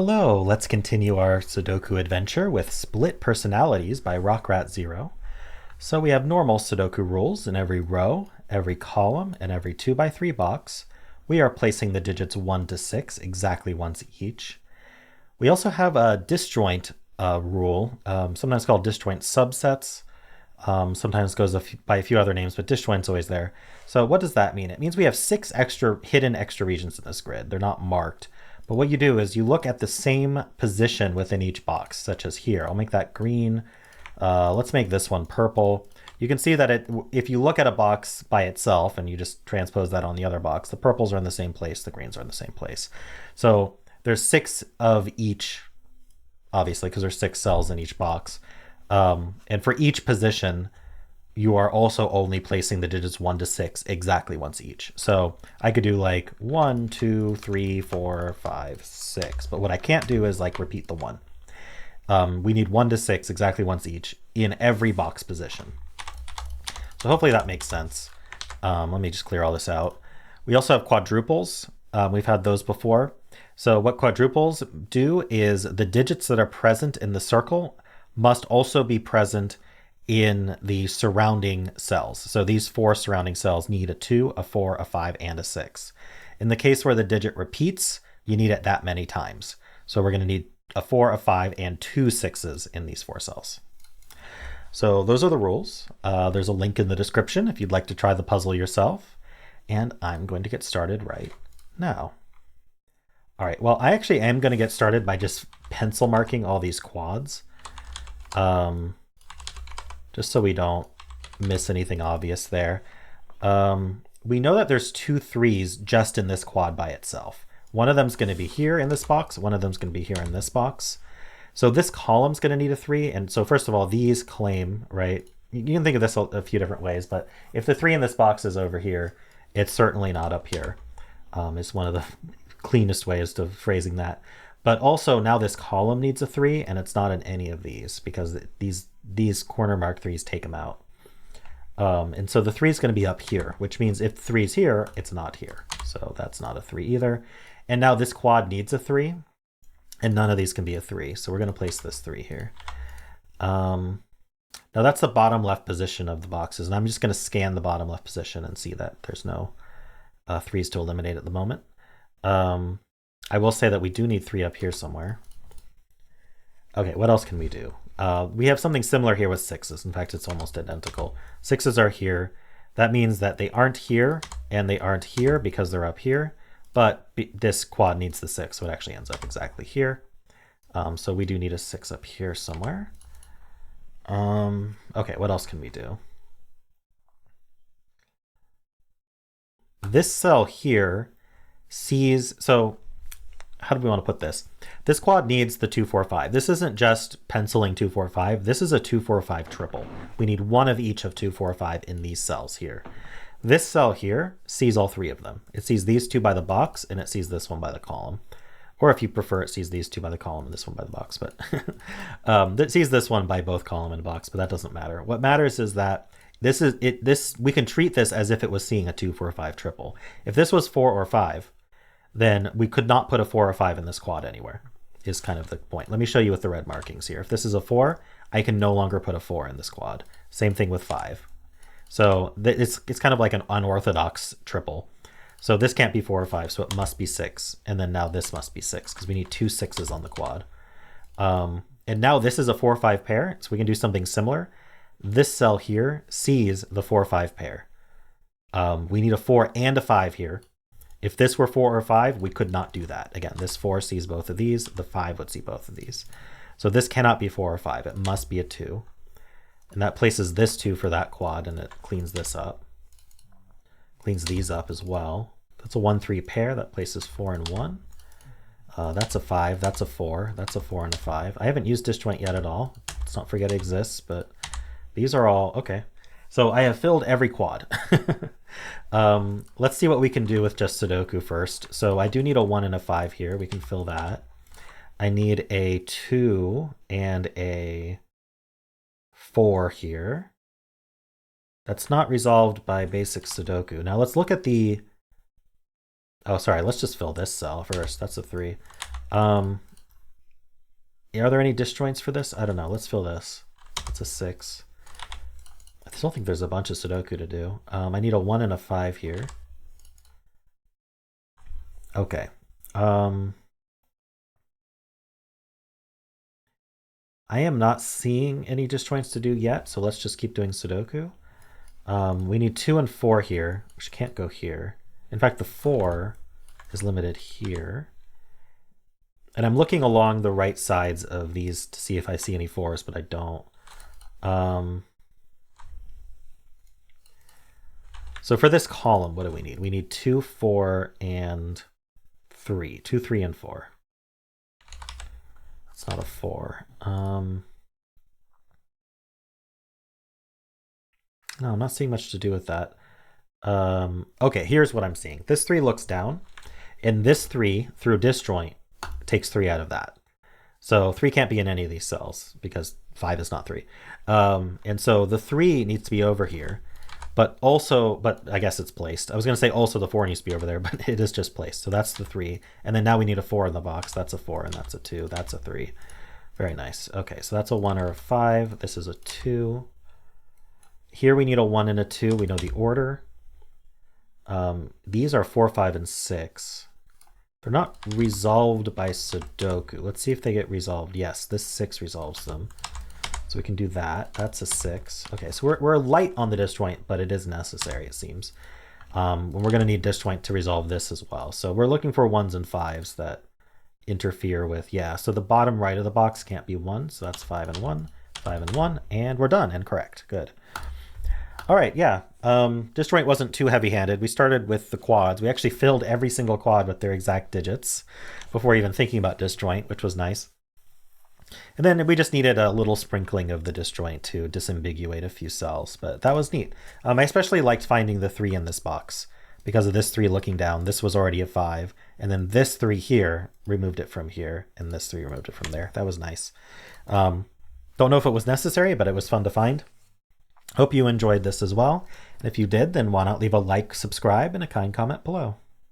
Hello, let's continue our Sudoku adventure with Split Personalities by rockratzero. So we have normal Sudoku rules. In every row, every column, and every 2x3 box, we are placing the digits 1 to 6 exactly once each. We also have a disjoint rule, sometimes called disjoint subsets. Sometimes goes by a few other names, but disjoint's always there. So what does that mean? It means we have 6 hidden extra regions in this grid. They're not marked. But what you do is you look at the same position within each box, such as here. I'll make that green. Let's make this one purple. You can see that if you look at a box by itself and you just transpose that on the other box, the purples are in the same place, the greens are in the same place. So there's 6 of each, obviously, because there's 6 cells in each box. And for each position, you are also only placing the digits 1 to 6 exactly once each. So I could do like 1, 2, 3, 4, 5, 6. But what I can't do is like repeat the 1. We need 1 to 6 exactly once each in every box position. So hopefully that makes sense. Let me just clear all this out. We also have quadruples. We've had those before. So what quadruples do is the digits that are present in the circle must also be present in the surrounding cells. So these 4 surrounding cells need a 2, a 4, a 5, and a 6. In the case where the digit repeats, you need it that many times. So we're going to need a 4, a 5, and 2 6s in these 4 cells. So those are the rules. There's a link in the description if you'd like to try the puzzle yourself. And I'm going to get started right now. All right, well, I actually am going to get started by just pencil marking all these quads. Just so we don't miss anything obvious there. We know that there's 2 3s just in this quad by itself. One of them's going to be here in this box. One of them's going to be here in this box. So this column's going to need a 3. And so first of all, these claim, right? You can think of this a few different ways, but if the 3 in this box is over here, it's certainly not up here. It's one of the cleanest ways of phrasing that. But also now this column needs a 3, and it's not in any of these because these corner mark 3s take them out. And so the 3 is going to be up here, which means if 3 is here, it's not here. So that's not a 3 either. And now this quad needs a 3, and none of these can be a 3. So we're going to place this 3 here. Now that's the bottom left position of the boxes, and I'm just going to scan the bottom left position and see that there's no 3s to eliminate at the moment. I will say that we do need 3 up here somewhere. Okay, what else can we do? We have something similar here with 6s. In fact, it's almost identical. 6s are here. That means that they aren't here and they aren't here because they're up here. But this quad needs the 6, so it actually ends up exactly here. So we do need a 6 up here somewhere. Okay, what else can we do? This cell here sees, so how do we want to put this? This quad needs the 2, 4, 5. This isn't just penciling 2, 4, 5. This is a 2, 4, 5 triple. We need one of each of 2, 4, 5 in these cells here. This cell here sees all 3 of them. It sees these 2 by the box, and it sees this one by the column. Or if you prefer, it sees these 2 by the column and this one by the box. But it sees this one by both column and box, but that doesn't matter. What matters is that we can treat this as if it was seeing a 2, 4, 5 triple. If this was 4 or 5, then we could not put a 4 or 5 in this quad anywhere, is kind of the point. Let me show you with the red markings here. If this is a 4, I can no longer put a 4 in this quad. Same thing with 5. So it's kind of like an unorthodox triple. So this can't be 4 or 5, so it must be 6. And then now this must be 6, because we need 2 6s on the quad. And now this is a 4 5 pair, so we can do something similar. This cell here sees the 4 5 pair. We need a 4 and a 5 here. If this were 4 or 5, we could not do that. Again, this 4 sees both of these. The 5 would see both of these. So this cannot be 4 or 5. It must be a 2. And that places this 2 for that quad, and it cleans this up. Cleans these up as well. That's a 1 3 pair. That places 4 and 1. That's a 5. That's a 4. That's a 4 and a 5. I haven't used disjoint yet at all. Let's not forget it exists, but these are all okay. So I have filled every quad. Let's see what we can do with just Sudoku first. So I do need a 1 and a 5 here. We can fill that. I need a 2 and a 4 here. That's not resolved by basic Sudoku. Now let's look at the Oh, sorry, let's just fill this cell first. That's a 3. Are there any disjoints for this? I don't know. Let's fill this. It's a 6. I still think there's a bunch of Sudoku to do. I need a 1 and a 5 here. Okay. I am not seeing any disjoints to do yet, so let's just keep doing Sudoku. We need 2 and 4 here, which can't go here. In fact, the 4 is limited here. And I'm looking along the right sides of these to see if I see any 4s, but I don't. So for this column, what do we need? We need 2, 4, and 3. 2, 3, and 4. It's not a 4. No, I'm not seeing much to do with that. Okay, here's what I'm seeing. This 3 looks down, and this 3 through disjoint takes 3 out of that. So 3 can't be in any of these cells because 5 is not 3. And so the 3 needs to be over here, but I guess it's placed. I was going to say also the 4 needs to be over there, but it is just placed. So that's the 3. And then now we need a 4 in the box. That's a 4, and that's a 2. That's a 3. Very nice. Okay, so that's a 1 or a 5. This is a 2. Here we need a 1 and a 2. We know the order. These are 4, 5, and 6. They're not resolved by Sudoku. Let's see if they get resolved. Yes, this 6 resolves them. So we can do that. That's a 6. Okay, so we're light on the disjoint, but it is necessary, it seems. And we're going to need disjoint to resolve this as well. So we're looking for 1s and 5s that interfere with, yeah. So the bottom right of the box can't be 1. So that's 5 and 1, 5 and 1, and we're done and correct. Good. All right, yeah. Disjoint wasn't too heavy-handed. We started with the quads. We actually filled every single quad with their exact digits before even thinking about disjoint, which was nice. And then we just needed a little sprinkling of the disjoint to disambiguate a few cells, but that was neat. I especially liked finding the 3 in this box because of this 3 looking down. This was already a 5, and then this 3 here removed it from here, and this 3 removed it from there. That was nice. Don't know if it was necessary, but it was fun to find. Hope you enjoyed this as well. And if you did, then why not leave a like, subscribe, and a kind comment below.